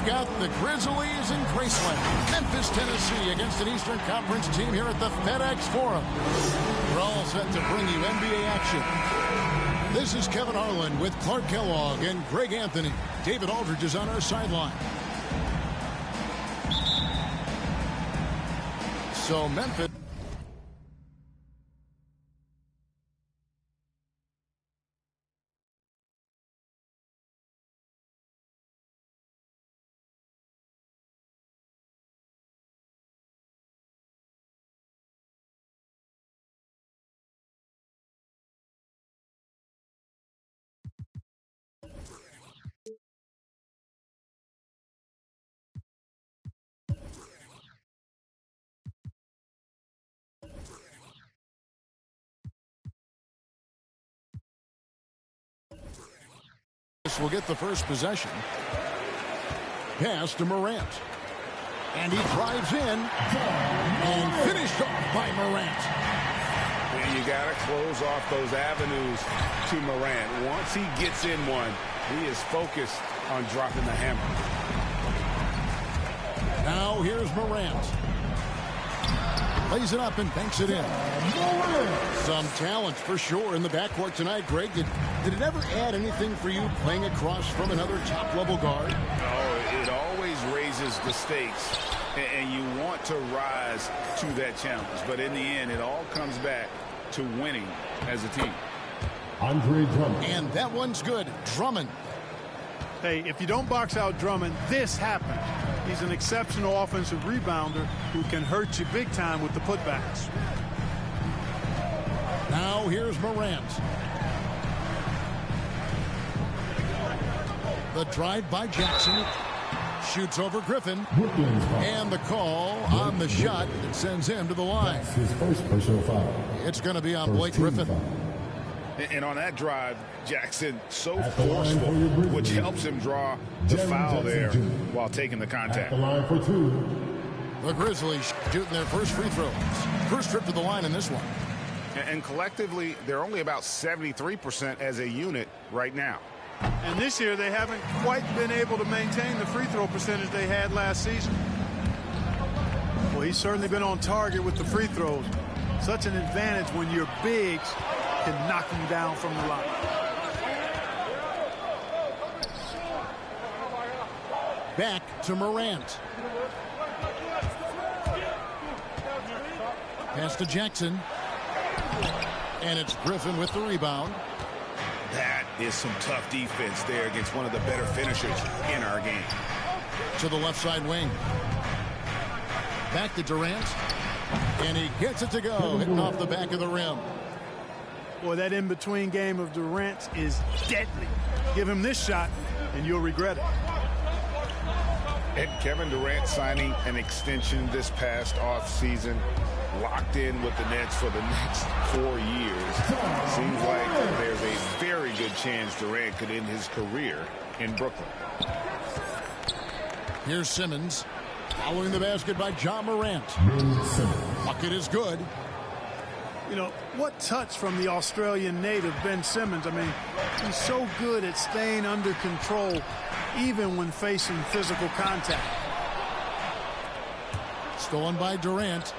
We've got the Grizzlies in Graceland, Memphis, Tennessee, against an Eastern Conference team here at the FedEx Forum. We're all set to bring you NBA action. This is Kevin Harlan with Clark Kellogg and Greg Anthony. David Aldridge is on our sideline. So Memphis. Will get the first possession. Pass to Morant. And he drives in and finished off by Morant. And you got to close off those avenues to Morant. Once he gets in one, he is focused on dropping the hammer. Now here's Morant. Lays it up and banks it in. Some talent for sure in the backcourt tonight, Greg. Did it ever add anything for you playing across from another top-level guard? Oh, it always raises the stakes, and you want to rise to that challenge. But in the end, it all comes back to winning as a team. Andre Drummond. And that one's good. Drummond. Hey, if you don't box out Drummond, this happens. He's an exceptional offensive rebounder who can hurt you big time with the putbacks. Now here's Morant. The drive by Jackson. Shoots over Griffin. And the call on the shot that sends him to the line. That's his first personal foul. It's going to be on Blake Griffin. And on that drive, Jackson so forceful, which helps him draw the foul there while taking the contact. At the line for two. The Grizzlies shooting their first free throws. First trip to the line in this one. And collectively, they're only about 73% as a unit right now. And this year, they haven't quite been able to maintain the free throw percentage they had last season. Well, he's certainly been on target with the free throws. Such an advantage when your bigs can knock him down from the line. Back to Morant. Pass to Jackson. And it's Griffin with the rebound. That is some tough defense there against one of the better finishers in our game. To the left side wing. Back to Durant. And he gets it to go, hitting off the back of the rim. Boy, that in-between game of Durant is deadly. Give him this shot, and you'll regret it. And Kevin Durant signing an extension this past offseason, locked in with the Nets for the next 4 years. Seems like there's a very good chance Durant could end his career in Brooklyn. Here's Simmons. Following the basket by John Morant. Bucket is good. You know, what touch from the Australian native, Ben Simmons. I mean, he's so good at staying under control, even when facing physical contact. Stolen by Durant.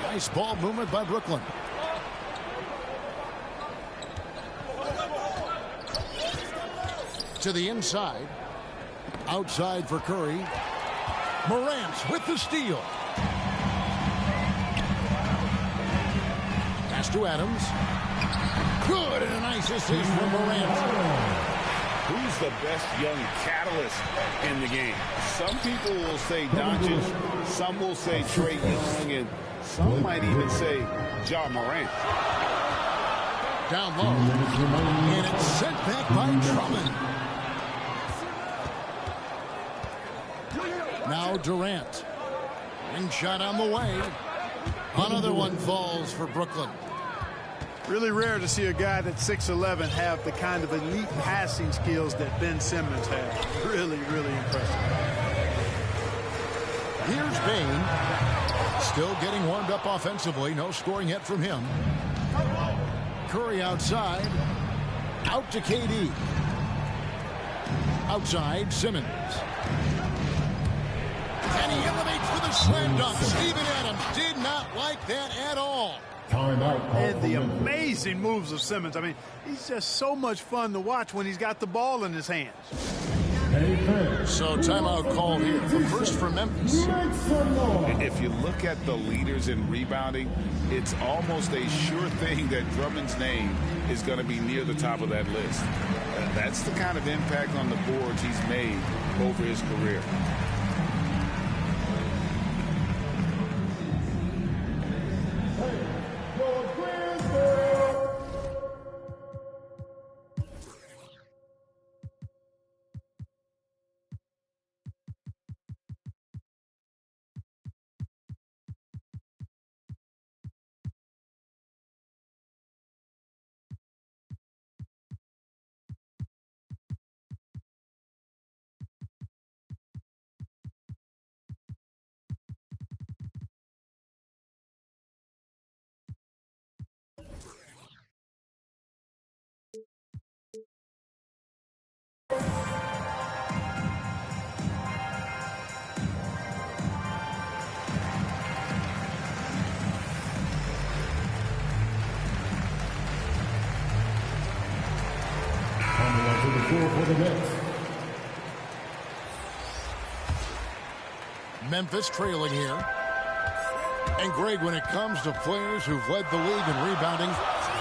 Nice ball movement by Brooklyn. To the inside. Outside for Curry. Morant with the steal. Pass to Adams. Good, and a nice assist from Morant. Who's the best young catalyst in the game? Some people will say Doncic, some will say Trae Young, and some might even say Ja Morant. Down low. And it's sent back by Drummond. Now Durant. Ring shot on the way. Another one falls for Brooklyn. Really rare to see a guy that's 6'11" have the kind of elite passing skills that Ben Simmons has. Really, really impressive. Here's Bane. Still getting warmed up offensively. No scoring yet from him. Curry outside. Out to KD. Outside, Simmons. And he elevates for the slam dunk. Steven Adams did not like that at all. Timeout. And the amazing moves of Simmons. I mean, he's just so much fun to watch when he's got the ball in his hands. So timeout called here. The first for Memphis. If you look at the leaders in rebounding, it's almost a sure thing that Drummond's name is going to be near the top of that list. That's the kind of impact on the boards he's made over his career. For the Nets. Memphis trailing here. And Greg, when it comes to players who've led the league in rebounding,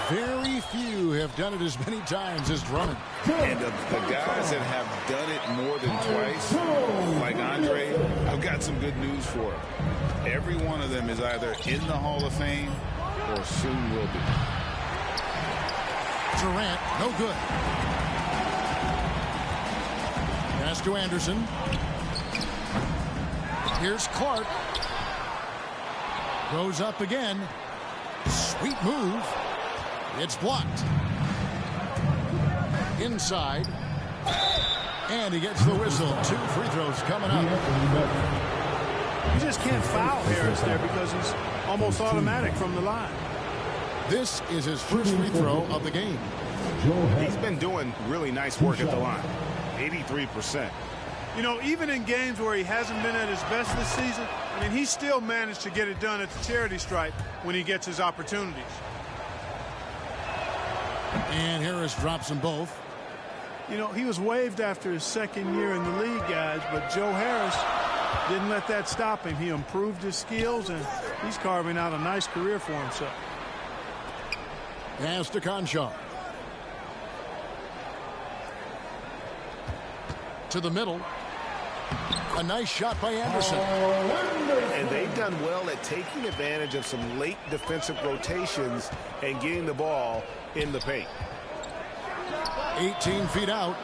very few have done it as many times as Drummond. And the guys that have done it more than twice, like Andre, I've got some good news for him. Every one of them is either in the Hall of Fame or soon will be. Durant, no good. Pass to Anderson. Here's Clark. Goes up again. Sweet move. It's blocked. Inside. And he gets the whistle. 2 free throws coming up. You just can't foul Harris there because he's almost automatic from the line. This is his first free throw of the game. He's been doing really nice work at the line. 83%. You know, even in games where he hasn't been at his best this season, I mean, he still managed to get it done at the charity stripe when he gets his opportunities. And Harris drops them both. You know, he was waived after his second year in the league, guys, but Joe Harris didn't let that stop him. He improved his skills, and he's carving out a nice career for himself. Pass to Conchar. To the middle. A nice shot by Anderson. And they've done well at taking advantage of some late defensive rotations and getting the ball in the paint. 18 feet out.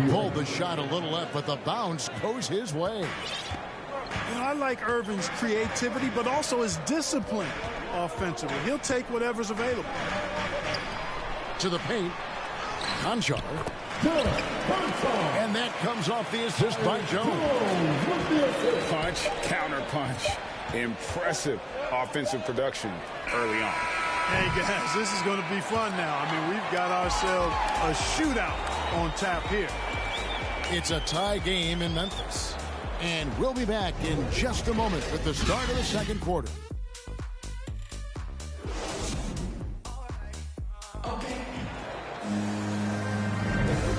Pulled the shot a little left, but the bounce goes his way. You know, I like Irving's creativity, but also his discipline offensively. He'll take whatever's available. To the paint. Conchar. And that comes off the assist by Jones. Punch, counter punch. Impressive offensive production early on. Hey, guys, this is going to be fun now. I mean, we've got ourselves a shootout on tap here. It's a tie game in Memphis. And we'll be back in just a moment with the start of the second quarter.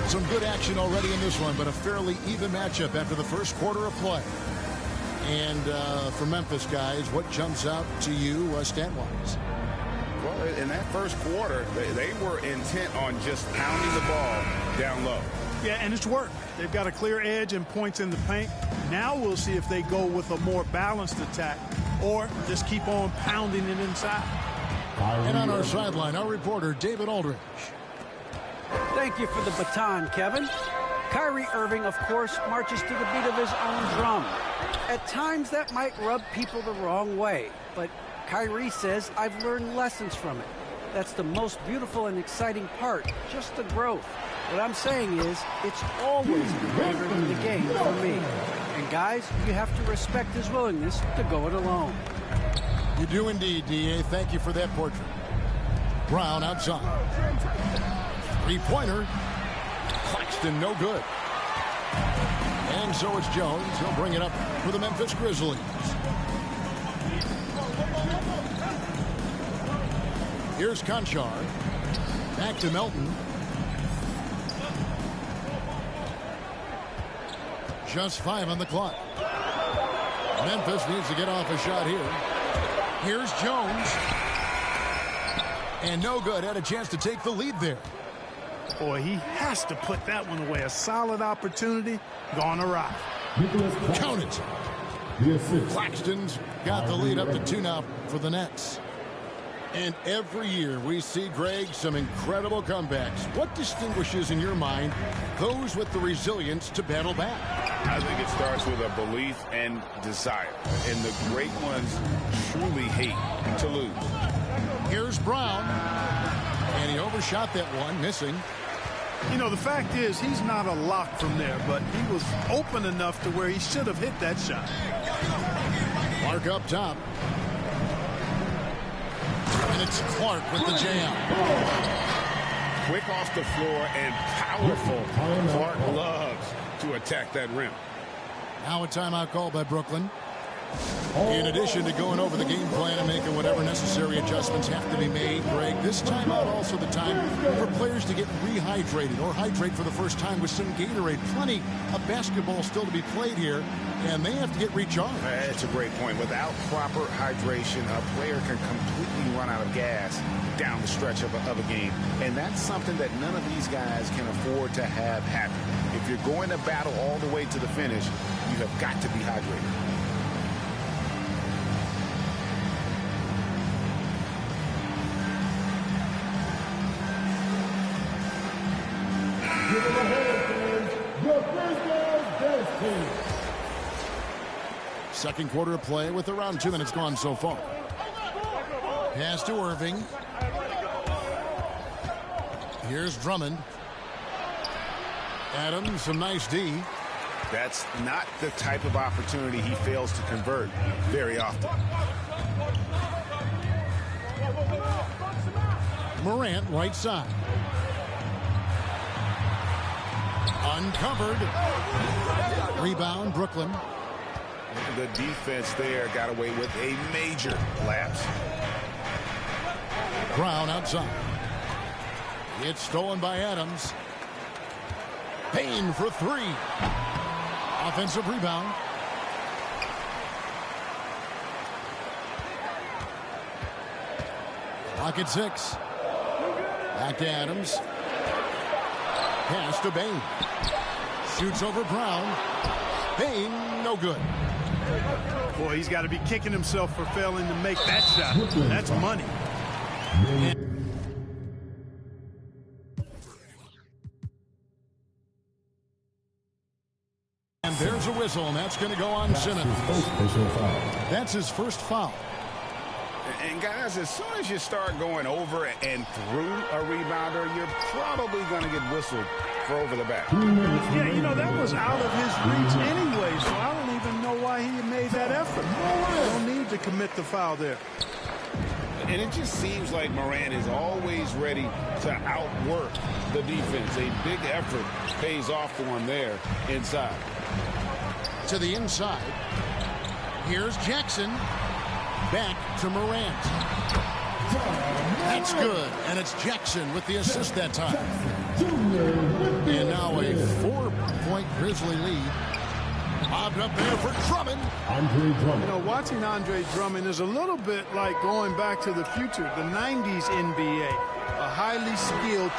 Some good action already in this one, but a fairly even matchup after the first quarter of play. And for Memphis, guys, what jumps out to you stat-wise? Well, in that first quarter, they were intent on just pounding the ball down low. Yeah, and it's worked. They've got a clear edge and points in the paint. Now we'll see if they go with a more balanced attack or just keep on pounding it inside. And on our sideline, our reporter, David Aldridge. Thank you for the baton, Kevin. Kyrie Irving, of course, marches to the beat of his own drum. At times, that might rub people the wrong way, but Kyrie says, I've learned lessons from it. That's the most beautiful and exciting part, just the growth. What I'm saying is, it's always been bigger than the game for me. And guys, you have to respect his willingness to go it alone. You do indeed, D.A. Thank you for that portrait. Brown outside. Three-pointer. Claxton no good. And so it's Jones. He'll bring it up for the Memphis Grizzlies. Here's Conchar. Back to Melton. Just 5 on the clock. Memphis needs to get off a shot here. Here's Jones. And no good. Had a chance to take the lead there. Boy, he has to put that one away. A solid opportunity gone awry. Count it. Claxton's got the lead up to 2 now for the Nets. And every year we see, Greg, some incredible comebacks. What distinguishes, in your mind, those with the resilience to battle back? I think it starts with a belief and desire. And the great ones truly hate to lose. Here's Brown. And he overshot that one, missing. You know, the fact is, he's not a lock from there, but he was open enough to where he should have hit that shot. Clark up top. And it's Clark with the jam. Quick off the floor and powerful. Clark loves to attack that rim. Now a timeout call by Brooklyn. In addition to going over the game plan and making whatever necessary adjustments have to be made, Greg, this timeout also the time for players to get rehydrated or hydrate for the first time with some Gatorade. Plenty of basketball still to be played here, and they have to get recharged. That's a great point. Without proper hydration, a player can completely run out of gas down the stretch of a game. And that's something that none of these guys can afford to have happen. If you're going to battle all the way to the finish, you have got to be hydrated. Second quarter of play with around 2 minutes gone so far. Pass to Irving. Here's Drummond. Adams, some nice D. That's not the type of opportunity he fails to convert very often. Morant, right side. Uncovered. Rebound, Brooklyn. The defense there got away with a major lapse. Brown outside. It's stolen by Adams. Payne for 3. Offensive rebound. Clock at 6. Back to Adams. Pass to Bain. Shoots over Brown. Bain, no good. Boy, he's got to be kicking himself for failing to make that shot. That's money. And there's a whistle, and that's going to go on Simmons. That's his first foul. And guys, as soon as you start going over and through a rebounder, you're probably going to get whistled for over the back. Yeah, you know, that was out of his reach anyway, so I don't even know why he made that effort. No need to commit the foul there. And it just seems like Morant is always ready to outwork the defense. A big effort pays off for him there inside. To the inside. Here's Jackson. Back to Morant. That's good. And it's Jackson with the assist that time. And now a 4-point Grizzly lead. Bobbed up there for Drummond. Andre Drummond. You know, watching Andre Drummond is a little bit like going back to the future, the 90s NBA. A highly skilled...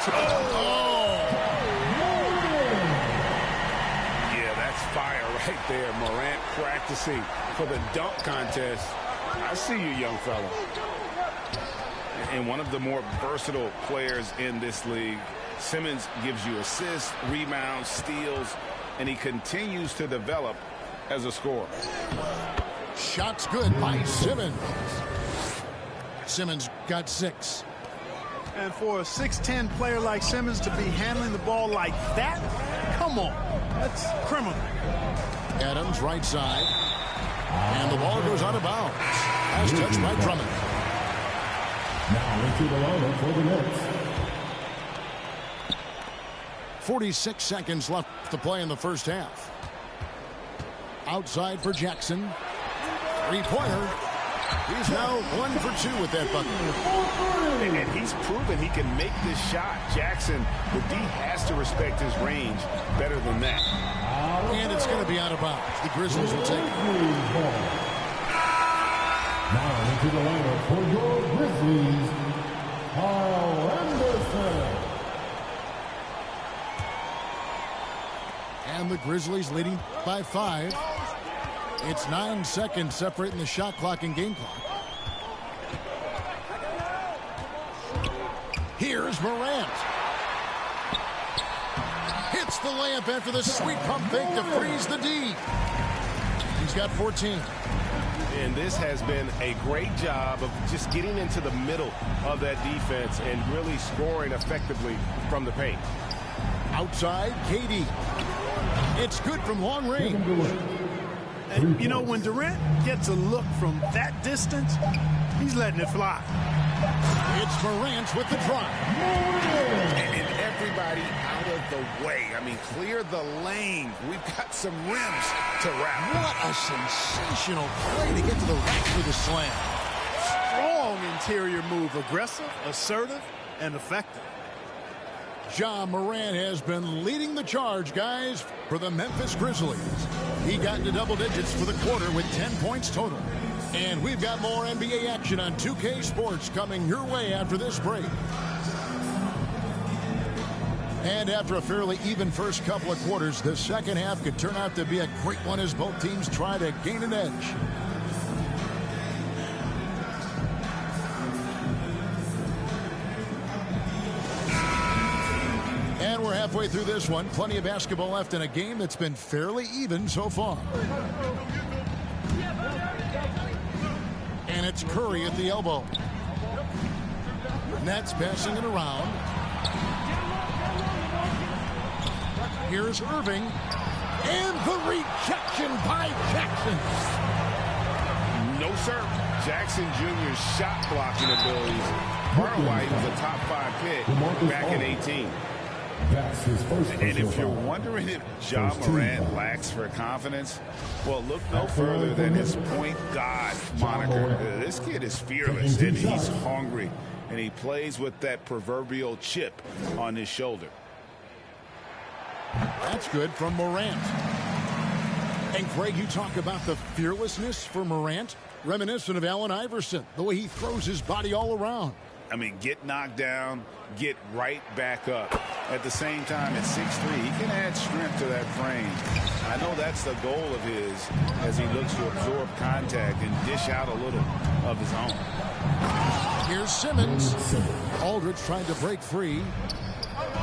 Yeah, that's fire right there. Morant practicing for the dunk contest. I see you, young fella. And one of the more versatile players in this league. Simmons gives you assists, rebounds, steals, and he continues to develop as a scorer. Shots good by Simmons. Simmons got 6. And for a 6'10 player like Simmons to be handling the ball like that, come on, that's criminal. Adams right side. And the ball goes out of bounds. As touched by Drummond. Now into the lineup for the Nets. 46 seconds left to play in the first half. Outside for Jackson. Three-pointer. He's now 1 for 2 with that bucket. And he's proven he can make this shot. Jackson, the D has to respect his range better than that. And it's going to be out of bounds. The Grizzlies will take it. Now into the lineup for your Grizzlies, Carl Anderson. And the Grizzlies leading by 5. It's 9 seconds separating the shot clock and game clock. Here's Morant. Hits the layup after the sweet pump fake to freeze the D. He's got 14. And this has been a great job of just getting into the middle of that defense and really scoring effectively from the paint. Outside, KD. It's good from long range. And, you know, when Durant gets a look from that distance, he's letting it fly. It's Morant with the drive. And everybody out of the way. I mean, clear the lane. We've got some rims to wrap. What a sensational play to get to the rack for the slam. Strong interior move. Aggressive, assertive, and effective. Ja Morant has been leading the charge, guys, for the Memphis Grizzlies. He got into double digits for the quarter with 10 points total. And we've got more NBA action on 2K Sports coming your way after this break. And after a fairly even first couple of quarters, the second half could turn out to be a great one as both teams try to gain an edge. And we're halfway through this one. Plenty of basketball left in a game that's been fairly even so far. And it's Curry at the elbow. Nets passing it around. Here's Irving. And the rejection by Jackson. No, sir. Jackson Jr.'s shot blocking abilities are why he was a top 5 pick back in 18. That's his first. And if you're wondering if Ja Morant lacks for confidence, well, look no further than his point guard moniker. This kid is fearless, and he's hungry, and he plays with that proverbial chip on his shoulder. That's good from Morant. And Greg, you talk about the fearlessness for Morant, reminiscent of Allen Iverson, the way he throws his body all around. I mean, get knocked down, get right back up. At the same time, at 6'3", he can add strength to that frame. I know that's the goal of his as he looks to absorb contact and dish out a little of his own. Here's Simmons. Aldridge trying to break free.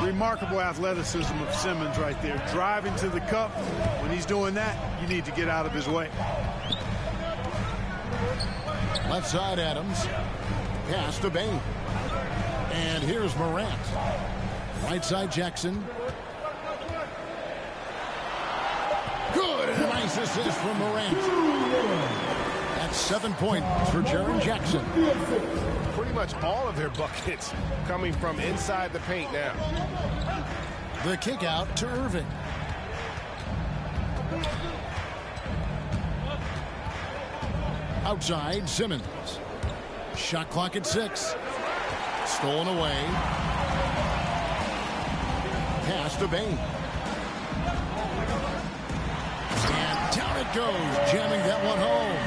Remarkable athleticism of Simmons right there. Driving to the cup. When he's doing that, you need to get out of his way. Left side, Adams. Pass to Bain. And here's Morant. Right side, Jackson. Good. And a nice assist from Morant. That's 7 points for Jaren Jackson. Pretty much all of their buckets coming from inside the paint now. The kick out to Irving. Outside, Simmons. Shot clock at 6. Stolen away. Pass to Bain. And down it goes, jamming that one home.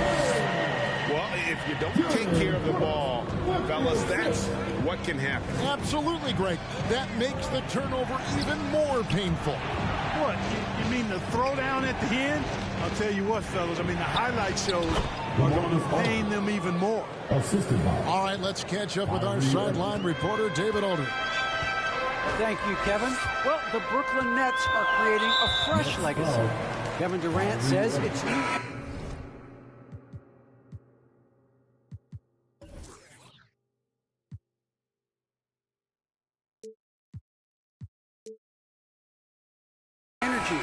Well, if you don't take care of the ball, fellas, that's what can happen. Absolutely, Greg. That makes the turnover even more painful. What? You mean the throwdown at the end? I'll tell you what, fellas. I mean, the highlight shows are going to pain them even more. All right, let's catch up with our sideline reporter, David Aldridge. Thank you, Kevin. Well, the Brooklyn Nets are creating a fresh legacy. Kevin Durant says it's new. Energy.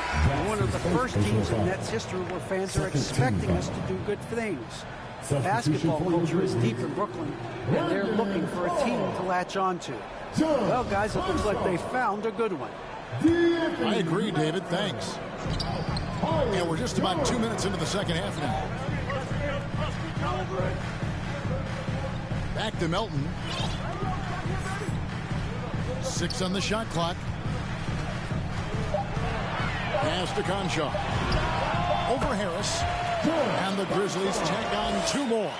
One of the first teams in Nets history where fans are expecting us to do good things. Basketball culture is deep in Brooklyn, and they're looking for a team to latch on to. Well, guys, it looks like they found a good one. I agree, David. Thanks. And we're just about 2 minutes into the second half now. Back to Melton. 6 on the shot clock. Pass to Conchar. Over Harris. And the Grizzlies tack on 2 more.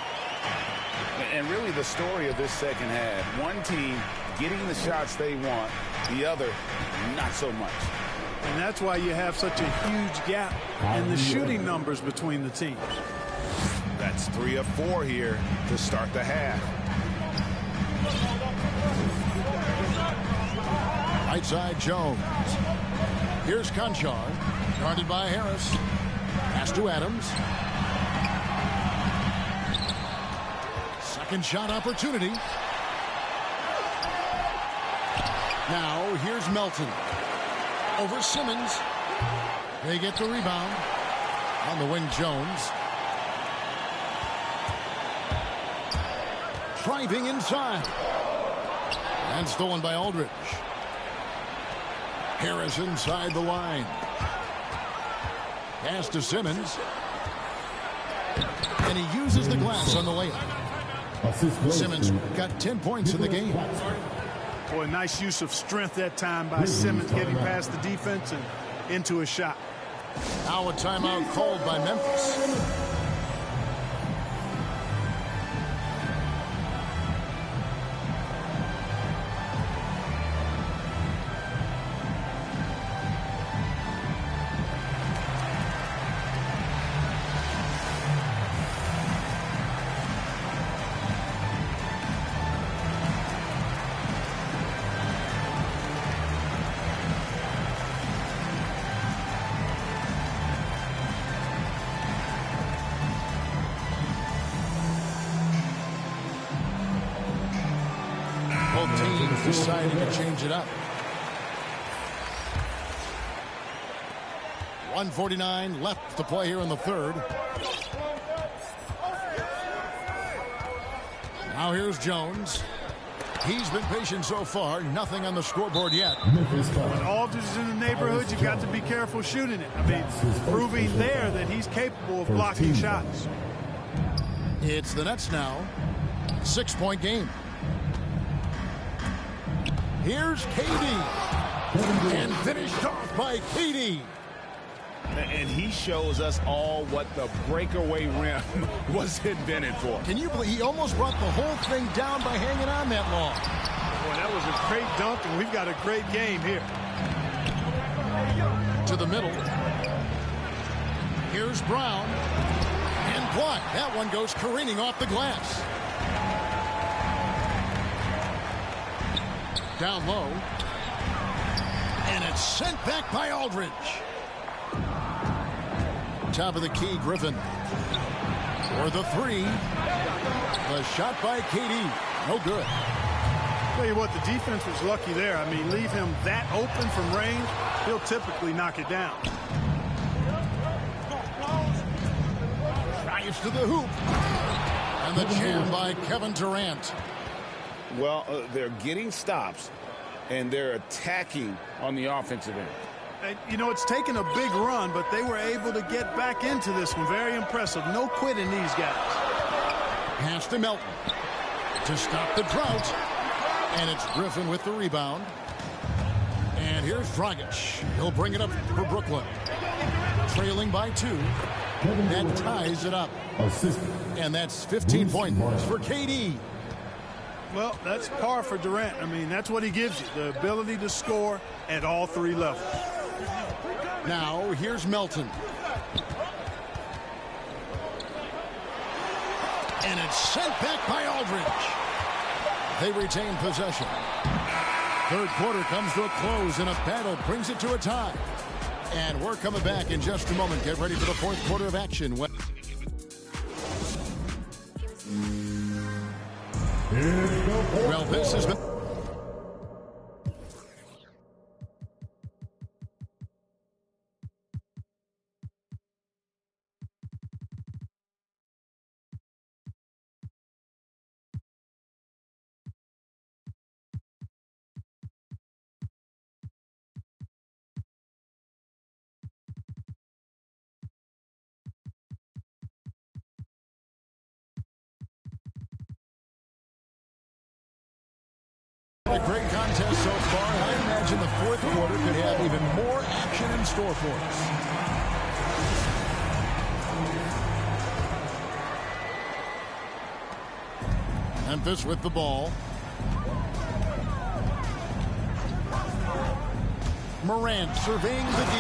And really the story of this second half, one team getting the shots they want, the other not so much. And that's why you have such a huge gap in the shooting numbers between the teams. That's 3 of 4 here to start the half. Right side Jones. Here's Conchar. Guarded by Harris. Pass to Adams. Second shot opportunity. Now here's Melton. Over Simmons. They get the rebound. On the wing, Jones. Driving inside. And stolen by Aldridge. Harris inside the line. Pass to Simmons. And he uses the glass on the layup. Simmons got 10 points in the game. Boy, nice use of strength that time by Simmons, getting past the defense and into a shot. Now a timeout called by Memphis. Both teams deciding to change it up. 1:49 left to play here in the third. Now here's Jones. He's been patient so far. Nothing on the scoreboard yet. When Aldridge is in the neighborhood, you've got to be careful shooting it. I mean, proving there that he's capable of blocking shots. It's the Nets now. 6-point game. Here's KD. And finished off by KD. And he shows us all what the breakaway rim was invented for. Can you believe he almost brought the whole thing down by hanging on that long? Boy, that was a great dunk, and we've got a great game here. To the middle. Here's Brown. And blocked. That one goes careening off the glass. Down low. And it's sent back by Aldridge. Top of the key, Griffin. For the three. The shot by KD. No good. Tell you what, the defense was lucky there. I mean, leave him that open from range, he'll typically knock it down. Drives to the hoop. And the jam by Kevin Durant. Well, they're getting stops, and they're attacking on the offensive end. And, you know, it's taken a big run, but they were able to get back into this one. Very impressive. No quitting these guys. Pass to Melton to stop the drought. And it's Griffin with the rebound. And here's Dragic. He'll bring it up for Brooklyn. Trailing by 2. That ties it up. And that's 15 points for KD. Well, that's par for Durant. I mean, that's what he gives you, the ability to score at all 3 levels. Now, here's Melton. And it's sent back by Aldridge. They retain possession. Third quarter comes to a close, and a battle brings it to a tie. And we're coming back in just a moment. Get ready for the fourth quarter of action. Well, this has been... been a great contest so far. I imagine the fourth quarter could have even more action in store for us. Memphis with the ball. Morant surveying the D.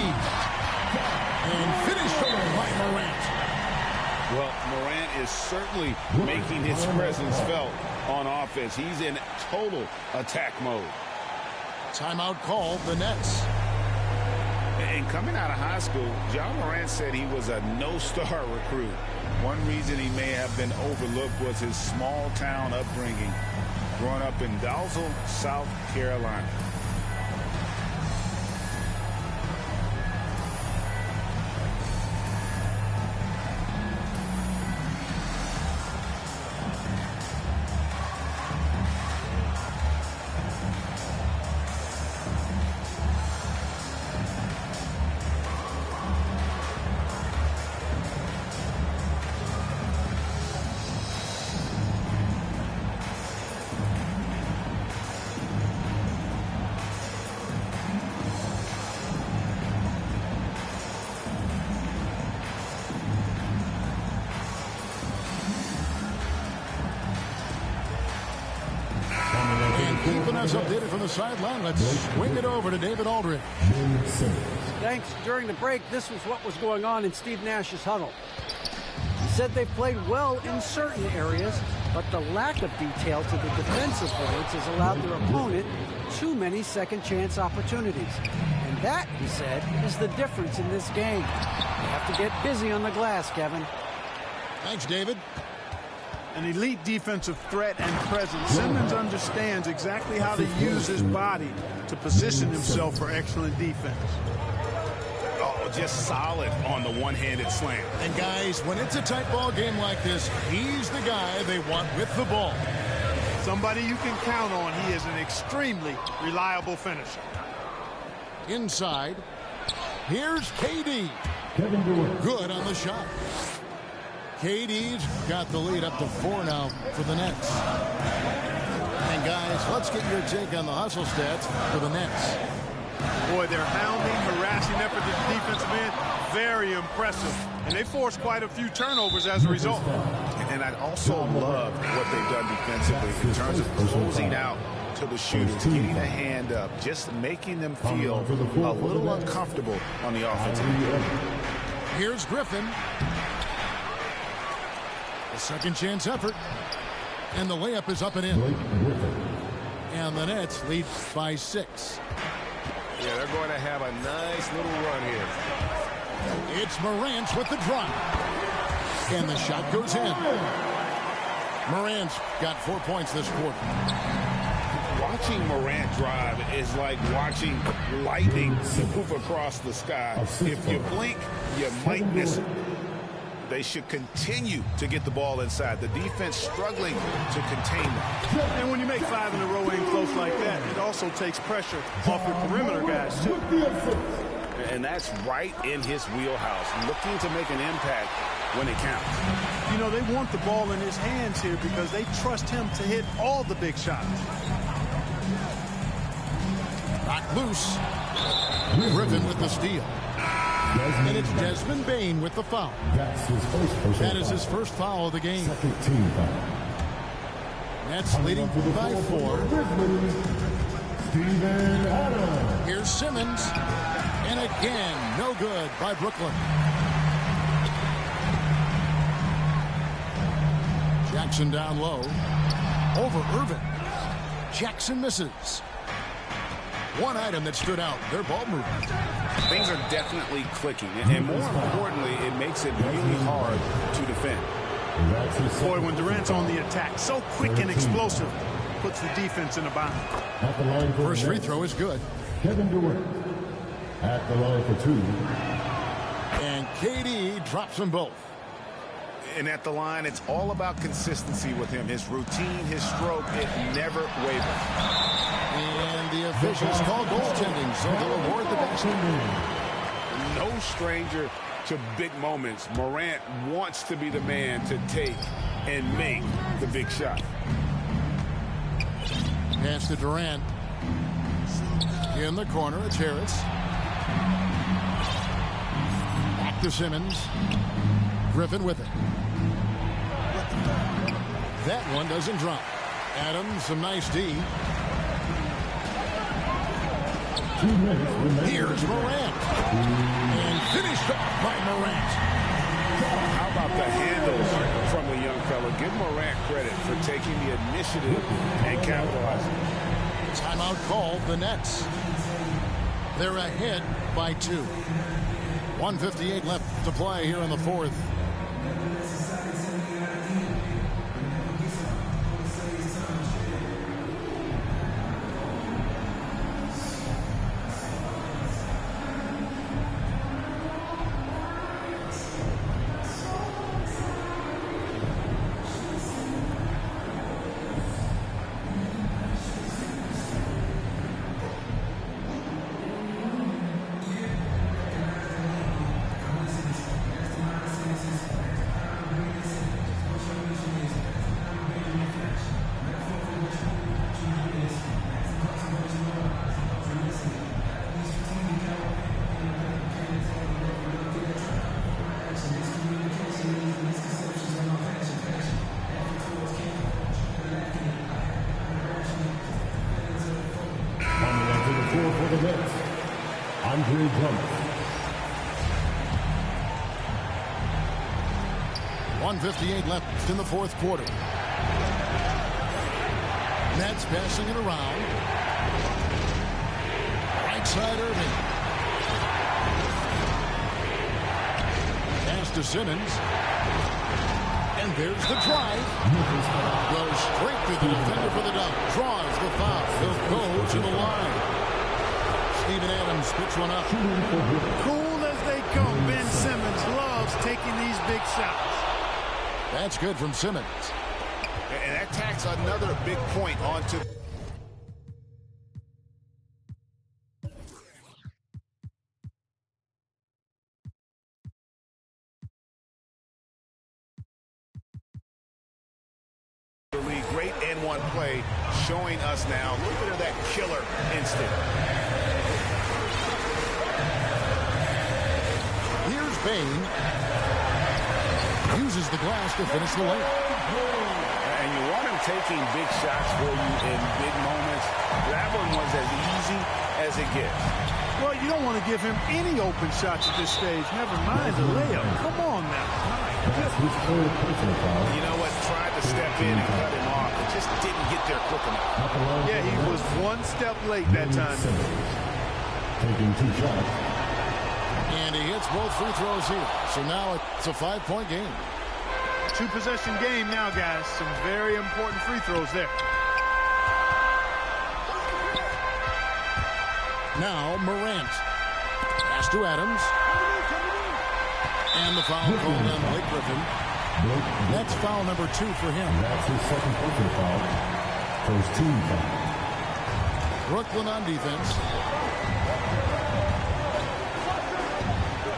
And finished by Morant. Well, Morant is certainly making his presence felt on offense. He's in total attack mode. Timeout called, the Nets. And coming out of high school, Ja Morant said he was a no-star recruit. One reason he may have been overlooked was his small-town upbringing, growing up in Dalzell, South Carolina. Keeping us updated from the sideline, let's swing it over to David Aldridge. Thanks. During the break, this was what was going on in Steve Nash's huddle. He said they played well in certain areas, but the lack of detail to the defensive boards has allowed their opponent too many second-chance opportunities. And that, he said, is the difference in this game. You have to get busy on the glass, Kevin. Thanks, David. An elite defensive threat and presence. Simmons understands exactly how to use his body to position himself for excellent defense. Oh, just solid on the one-handed slam. And guys, when it's a tight ball game like this, he's the guy they want with the ball. Somebody you can count on. He is an extremely reliable finisher. Inside, here's KD. Good on the shot. KD's got the lead up to 4 now for the Nets. And guys, let's get your take on the hustle stats for the Nets. Boy, their hounding, harassing effort to the defensive end, very impressive. And they forced quite a few turnovers as a result. And I also love what they've done defensively in terms of closing out to the shooters, getting a hand up, just making them feel a little uncomfortable on the offensive end. Here's Griffin. A second chance effort. And the layup is up and in. And the Nets lead by 6. Yeah, they're going to have a nice little run here. It's Morant with the drive. And the shot goes in. Morant's got 4 points this quarter. Watching Morant drive is like watching lightning move across the sky. If you blink, you might miss it. They should continue to get the ball inside. The defense struggling to contain them. And when you make 5 in a row in close like that, it also takes pressure off your perimeter guys, too. And that's right in his wheelhouse, looking to make an impact when it counts. You know, they want the ball in his hands here because they trust him to hit all the big shots. Knocked loose. Griffin with the steal. And it's Desmond Bane with the foul. That is his first foul of the game. Nets leading by 4. Here's Simmons. And again, no good by Brooklyn. Jackson down low. Over Irvin. Jackson misses. One item that stood out, their ball movement. Things are definitely clicking, and more importantly, it makes it really hard to defend. Boy, when Durant's on the attack, so quick and explosive, puts the defense in a bind. First free throw is good. Kevin Durant at the line for 2. And KD drops them both. And at the line, it's all about consistency with him. His routine, his stroke, it never wavers. And the officials call goaltending, so they'll award the basket. No stranger to big moments. Morant wants to be the man to take and make the big shot. Pass to Durant. In the corner, it's Harris. Back to Simmons. Griffin with it. That one doesn't drop. Adams, some nice D. 2 minutes remaining. Here's Morant. And finished off by Morant. How about the handles from the young fella? Give Morant credit for taking the initiative and capitalizing. Timeout called, the Nets. They're ahead by 2. 1:58 left to play here in the fourth. For the Nets, Andre Drummond. 1:58 left in the fourth quarter. Nets passing it around. Right side Irving. Pass to Simmons. And there's the drive. Goes straight to the defender for the dunk. Draws the foul. He'll go to the line. Steven Adams picks one up. Cool as they come, Ben Simmons loves taking these big shots. That's good from Simmons. And that tacks another big point onto... Great N1 play showing us now a little bit of that killer instinct. Here's Bane. Uses the glass to finish the layup. And you want him taking big shots for you in big moments. That one was as easy as it gets. Well, you don't want to give him any open shots at this stage. Never mind the layup. Come on now. That's his third personal foul. You know what? Tried to step in and cut him off. It just didn't get there quick enough. Yeah, he was one step late that time. Taking 2 shots. And he hits both free throws here. So now it's a 5-point game. 2-possession game now, guys. Some very important free throws there. Now Morant. Pass to Adams. And the foul called on Blake Griffin. That's foul number 2 for him. That's his second personal foul. First team foul. Brooklyn on defense.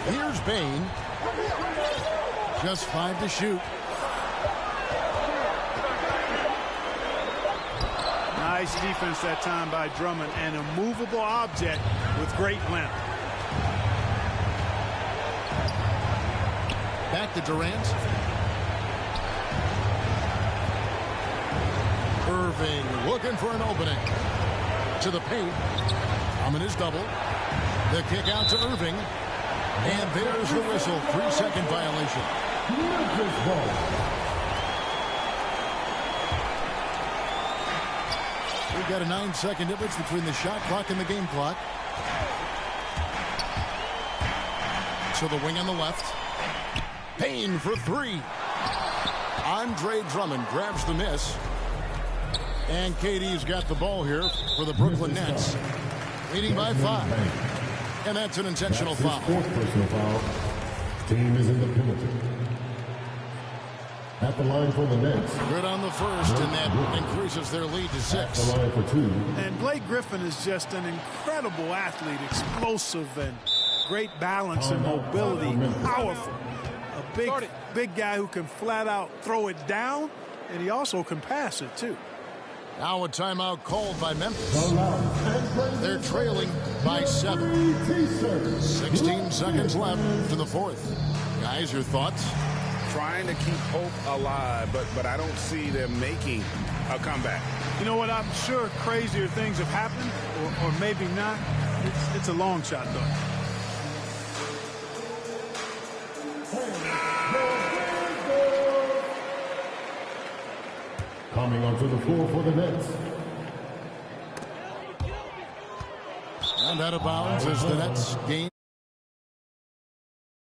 Here's Bane. Just 5 to shoot. Nice defense that time by Drummond, and a movable object with great length. Back to Durant. Irving looking for an opening. To the paint. Coming his double. The kick out to Irving. And there's the whistle. 3-second violation. We've got a 9-second difference between the shot clock and the game clock. So the wing on the left. Payne for 3. Andre Drummond grabs the miss. And KD's got the ball here for the Brooklyn Nets. Leading by 5. And that's an intentional foul. Fourth personal foul. Team is in the penalty. At the line for the Nets. Good on the first, and that increases their lead to 6. At the line for 2. And Blake Griffin is just an incredible athlete, explosive and great balance and mobility, powerful. A big guy who can flat out throw it down, and he also can pass it too. Now a timeout called by Memphis. They're trailing by 7. 16 seconds left to the fourth. Guys, your thoughts? Trying to keep hope alive, but I don't see them making a comeback. You know what? I'm sure crazier things have happened, or maybe not. It's a long shot, though. Coming onto the floor for the Nets. And out of bounds as the Nets gain.